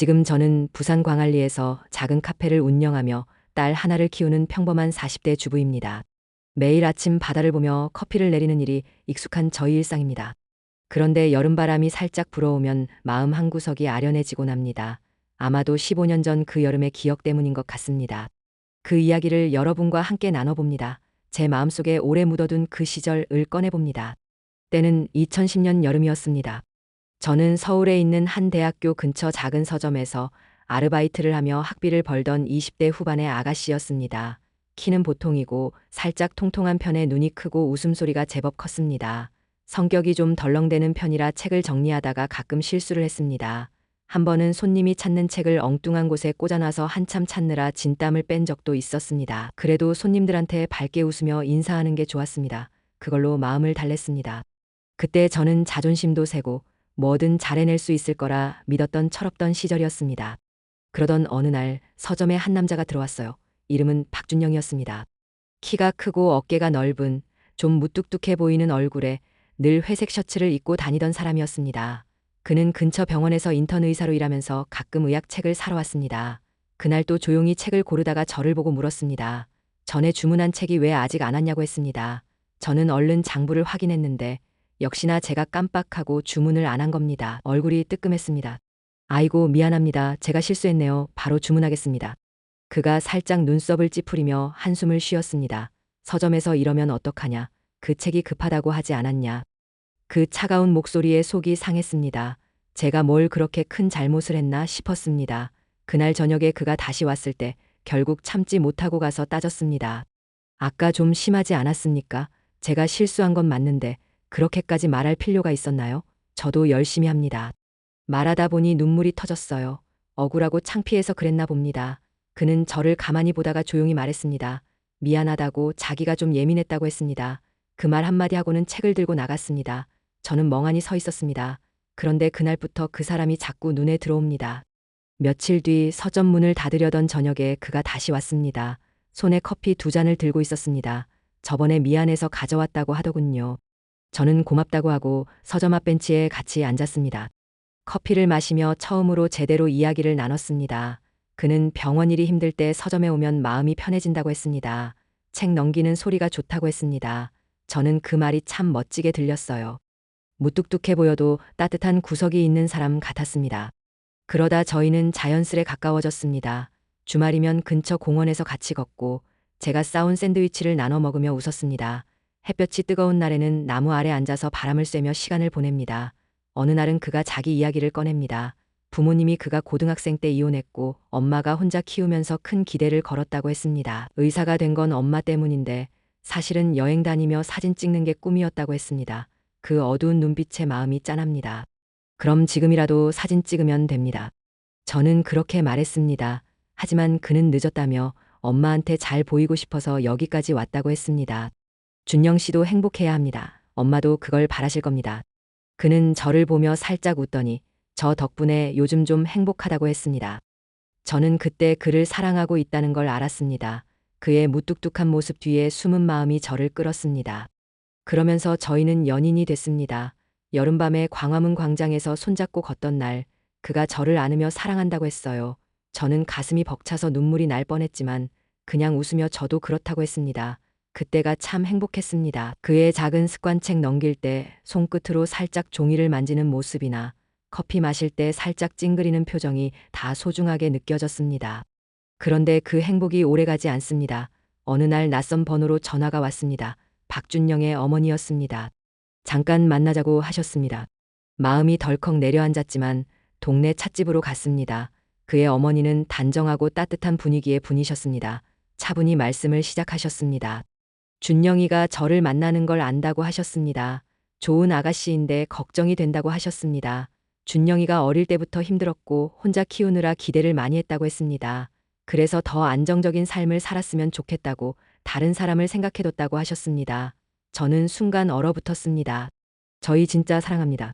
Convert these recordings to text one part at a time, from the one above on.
지금 저는 부산 광안리에서 작은 카페를 운영하며 딸 하나를 키우는 평범한 40대 주부입니다. 매일 아침 바다를 보며 커피를 내리는 일이 익숙한 저희 일상입니다. 그런데 여름바람이 살짝 불어오면 마음 한구석이 아련해지곤 합니다. 아마도 15년 전 그 여름의 기억 때문인 것 같습니다. 그 이야기를 여러분과 함께 나눠봅니다. 제 마음속에 오래 묻어둔 그 시절을 꺼내봅니다. 때는 2010년 여름이었습니다. 저는 서울에 있는 한 대학교 근처 작은 서점에서 아르바이트를 하며 학비를 벌던 20대 후반의 아가씨였습니다. 키는 보통이고 살짝 통통한 편에 눈이 크고 웃음소리가 제법 컸습니다. 성격이 좀 덜렁대는 편이라 책을 정리하다가 가끔 실수를 했습니다. 한 번은 손님이 찾는 책을 엉뚱한 곳에 꽂아놔서 한참 찾느라 진땀을 뺀 적도 있었습니다. 그래도 손님들한테 밝게 웃으며 인사하는 게 좋았습니다. 그걸로 마음을 달랬습니다. 그때 저는 자존심도 세고 뭐든 잘해낼 수 있을 거라 믿었던 철없던 시절이었습니다. 그러던 어느 날 서점에 한 남자가 들어왔어요. 이름은 박준영이었습니다. 키가 크고 어깨가 넓은 좀 무뚝뚝해 보이는 얼굴에 늘 회색 셔츠를 입고 다니던 사람이었습니다. 그는 근처 병원에서 인턴 의사로 일하면서 가끔 의학책을 사러 왔습니다. 그날 또 조용히 책을 고르다가 저를 보고 물었습니다. 전에 주문한 책이 왜 아직 안 왔냐고 했습니다. 저는 얼른 장부를 확인했는데 역시나 제가 깜빡하고 주문을 안 한 겁니다. 얼굴이 뜨끔했습니다. 아이고 미안합니다. 제가 실수했네요. 바로 주문하겠습니다. 그가 살짝 눈썹을 찌푸리며 한숨을 쉬었습니다. 서점에서 이러면 어떡하냐. 그 책이 급하다고 하지 않았냐. 그 차가운 목소리에 속이 상했습니다. 제가 뭘 그렇게 큰 잘못을 했나 싶었습니다. 그날 저녁에 그가 다시 왔을 때 결국 참지 못하고 가서 따졌습니다. 아까 좀 심하지 않았습니까? 제가 실수한 건 맞는데 그렇게까지 말할 필요가 있었나요? 저도 열심히 합니다. 말하다 보니 눈물이 터졌어요. 억울하고 창피해서 그랬나 봅니다. 그는 저를 가만히 보다가 조용히 말했습니다. 미안하다고 자기가 좀 예민했다고 했습니다. 그 말 한마디 하고는 책을 들고 나갔습니다. 저는 멍하니 서 있었습니다. 그런데 그날부터 그 사람이 자꾸 눈에 들어옵니다. 며칠 뒤 서점 문을 닫으려던 저녁에 그가 다시 왔습니다. 손에 커피 2잔을 들고 있었습니다. 저번에 미안해서 가져왔다고 하더군요. 저는 고맙다고 하고 서점 앞 벤치에 같이 앉았습니다. 커피를 마시며 처음으로 제대로 이야기를 나눴습니다. 그는 병원 일이 힘들 때 서점에 오면 마음이 편해진다고 했습니다. 책 넘기는 소리가 좋다고 했습니다. 저는 그 말이 참 멋지게 들렸어요. 무뚝뚝해 보여도 따뜻한 구석이 있는 사람 같았습니다. 그러다 저희는 자연스레 가까워졌습니다. 주말이면 근처 공원에서 같이 걷고 제가 싸온 샌드위치를 나눠 먹으며 웃었습니다. 햇볕이 뜨거운 날에는 나무 아래 앉아서 바람을 쐬며 시간을 보냅니다. 어느 날은 그가 자기 이야기를 꺼냅니다. 부모님이 그가 고등학생 때 이혼했고 엄마가 혼자 키우면서 큰 기대를 걸었다고 했습니다. 의사가 된 건 엄마 때문인데 사실은 여행 다니며 사진 찍는 게 꿈이었다고 했습니다. 그 어두운 눈빛에 마음이 짠합니다. 그럼 지금이라도 사진 찍으면 됩니다. 저는 그렇게 말했습니다. 하지만 그는 늦었다며 엄마한테 잘 보이고 싶어서 여기까지 왔다고 했습니다. 준영 씨도 행복해야 합니다. 엄마도 그걸 바라실 겁니다. 그는 저를 보며 살짝 웃더니 저 덕분에 요즘 좀 행복하다고 했습니다. 저는 그때 그를 사랑하고 있다는 걸 알았습니다. 그의 무뚝뚝한 모습 뒤에 숨은 마음이 저를 끌었습니다. 그러면서 저희는 연인이 됐습니다. 여름밤에 광화문 광장에서 손잡고 걷던 날 그가 저를 안으며 사랑한다고 했어요. 저는 가슴이 벅차서 눈물이 날 뻔했지만 그냥 웃으며 저도 그렇다고 했습니다. 그때가 참 행복했습니다. 그의 작은 습관책 넘길 때 손끝으로 살짝 종이를 만지는 모습이나 커피 마실 때 살짝 찡그리는 표정이 다 소중하게 느껴졌습니다. 그런데 그 행복이 오래가지 않습니다. 어느 날 낯선 번호로 전화가 왔습니다. 박준영의 어머니였습니다. 잠깐 만나자고 하셨습니다. 마음이 덜컥 내려앉았지만 동네 찻집으로 갔습니다. 그의 어머니는 단정하고 따뜻한 분위기의 분이셨습니다. 차분히 말씀을 시작하셨습니다. 준영이가 저를 만나는 걸 안다고 하셨습니다. 좋은 아가씨인데 걱정이 된다고 하셨습니다. 준영이가 어릴 때부터 힘들었고 혼자 키우느라 기대를 많이 했다고 했습니다. 그래서 더 안정적인 삶을 살았으면 좋겠다고 다른 사람을 생각해뒀다고 하셨습니다. 저는 순간 얼어붙었습니다. 저희 진짜 사랑합니다.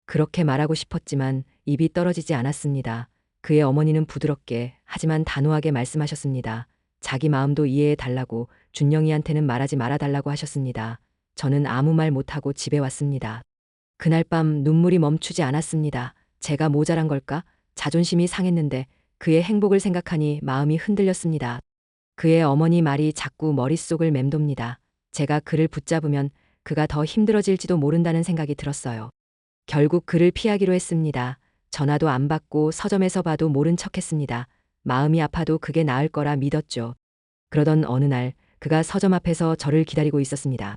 그렇게 말하고 싶었지만 입이 떨어지지 않았습니다. 그의 어머니는 부드럽게 하지만 단호하게 말씀하셨습니다. 자기 마음도 이해해 달라고 준영이한테는 말하지 말아달라고 하셨습니다. 저는 아무 말 못하고 집에 왔습니다. 그날 밤 눈물이 멈추지 않았습니다. 제가 모자란 걸까? 자존심이 상했는데 그의 행복을 생각하니 마음이 흔들렸습니다. 그의 어머니 말이 자꾸 머릿속을 맴돕니다. 제가 그를 붙잡으면 그가 더 힘들어질지도 모른다는 생각이 들었어요. 결국 그를 피하기로 했습니다. 전화도 안 받고 서점에서 봐도 모른 척 했습니다. 마음이 아파도 그게 나을 거라 믿었죠. 그러던 어느 날 그가 서점 앞에서 저를 기다리고 있었습니다.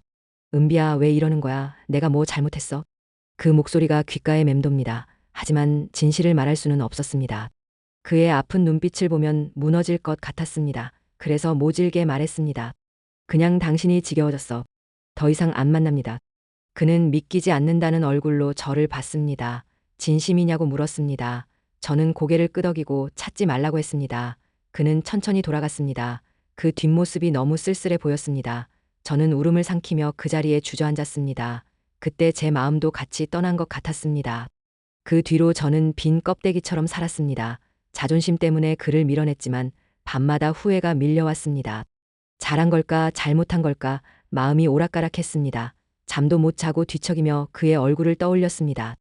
은비야, 왜 이러는 거야? 내가 뭐 잘못했어? 그 목소리가 귓가에 맴돕니다. 하지만 진실을 말할 수는 없었습니다. 그의 아픈 눈빛을 보면 무너질 것 같았습니다. 그래서 모질게 말했습니다. 그냥 당신이 지겨워졌어. 더 이상 안 만납니다. 그는 믿기지 않는다는 얼굴로 저를 봤습니다. 진심이냐고 물었습니다. 저는 고개를 끄덕이고 찾지 말라고 했습니다. 그는 천천히 돌아갔습니다. 그 뒷모습이 너무 쓸쓸해 보였습니다. 저는 울음을 삼키며 그 자리에 주저앉았습니다. 그때 제 마음도 같이 떠난 것 같았습니다. 그 뒤로 저는 빈 껍데기처럼 살았습니다. 자존심 때문에 그를 밀어냈지만 밤마다 후회가 밀려왔습니다. 잘한 걸까, 잘못한 걸까, 마음이 오락가락했습니다. 잠도 못 자고 뒤척이며 그의 얼굴을 떠올렸습니다.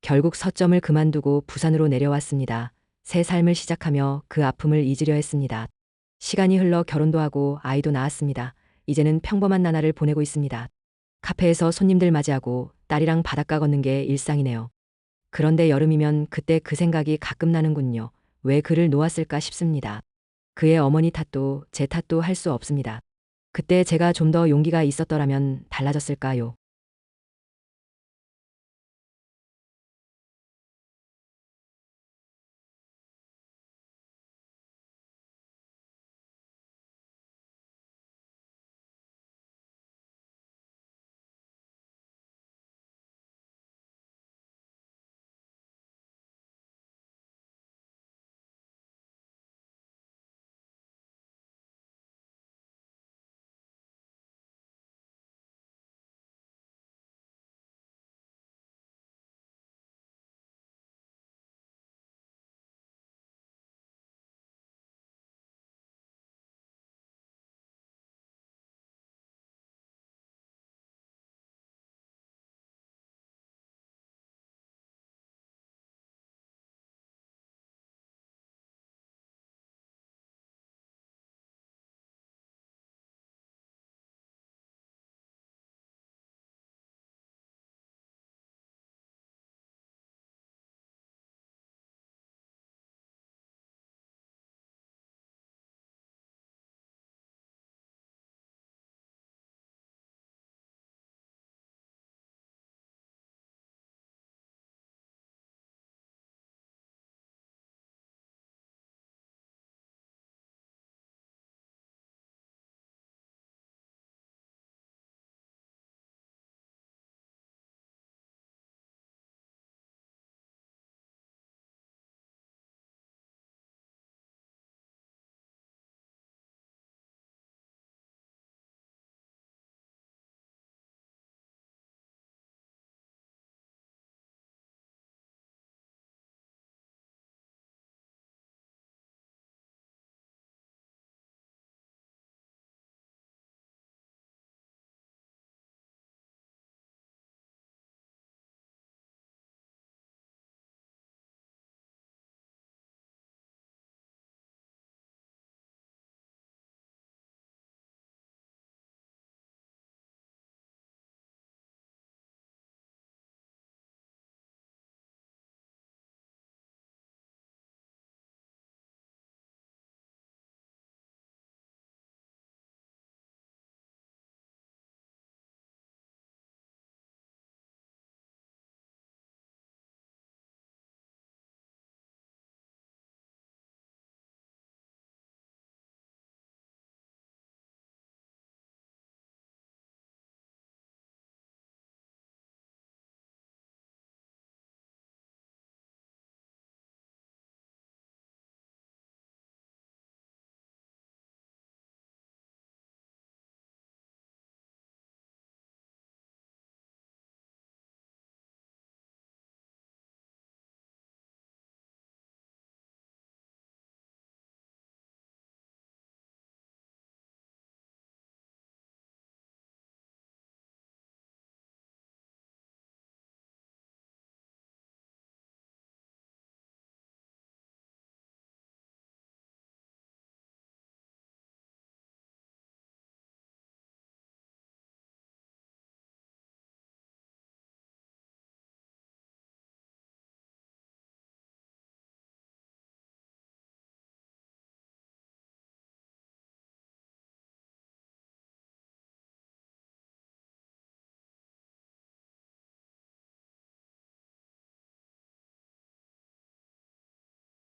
결국 서점을 그만두고 부산으로 내려왔습니다. 새 삶을 시작하며 그 아픔을 잊으려 했습니다. 시간이 흘러 결혼도 하고 아이도 낳았습니다. 이제는 평범한 나날을 보내고 있습니다. 카페에서 손님들 맞이하고 딸이랑 바닷가 걷는 게 일상이네요. 그런데 여름이면 그때 그 생각이 가끔 나는군요. 왜 그를 놓았을까 싶습니다. 그의 어머니 탓도 제 탓도 할 수 없습니다. 그때 제가 좀 더 용기가 있었더라면 달라졌을까요?